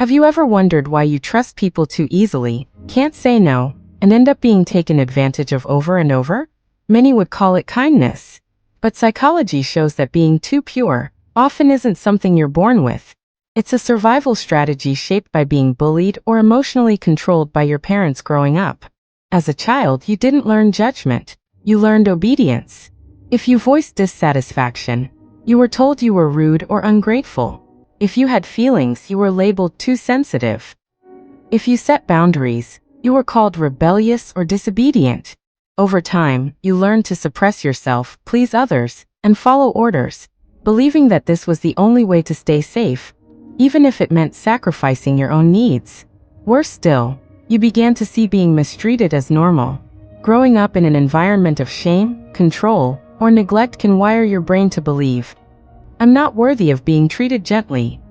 Have you ever wondered why you trust people too easily, can't say no, and end up being taken advantage of over and over? Many would call it kindness. But psychology shows that being too pure often isn't something you're born with. It's a survival strategy shaped by being bullied or emotionally controlled by your parents growing up. As a child, you didn't learn judgment. You learned obedience. If you voiced dissatisfaction, you were told you were rude or ungrateful. If you had feelings, you were labeled too sensitive. If you set boundaries, you were called rebellious or disobedient. Over time, you learned to suppress yourself, please others, and follow orders, believing that this was the only way to stay safe, even if it meant sacrificing your own needs. Worse still, you began to see being mistreated as normal. Growing up in an environment of shame, control, or neglect can wire your brain to believe, "I'm not worthy of being treated gently."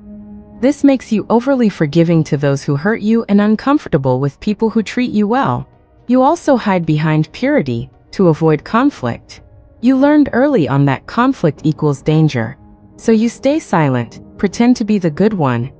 This makes you overly forgiving to those who hurt you and uncomfortable with people who treat you well. You also hide behind purity to avoid conflict. You learned early on that conflict equals danger. So you stay silent, pretend to be the good one,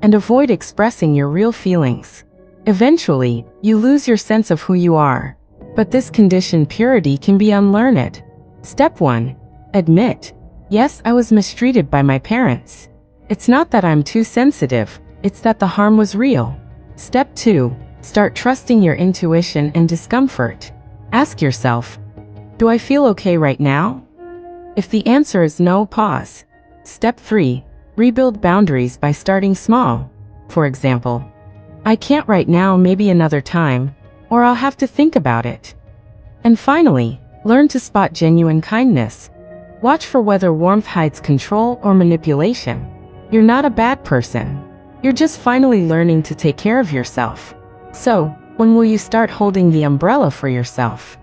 and avoid expressing your real feelings. Eventually, you lose your sense of who you are. But this conditioned purity can be unlearned. Step 1. Admit, yes, I was mistreated by my parents. It's not that I'm too sensitive, it's that the harm was real. Step 2. Start trusting your intuition and discomfort. Ask yourself, do I feel okay right now? If the answer is no, pause. Step 3. Rebuild boundaries by starting small. For example, I can't right now, maybe another time, or I'll have to think about it. And finally, learn to spot genuine kindness. Watch for whether warmth hides control or manipulation. You're not a bad person. You're just finally learning to take care of yourself. So, when will you start holding the umbrella for yourself?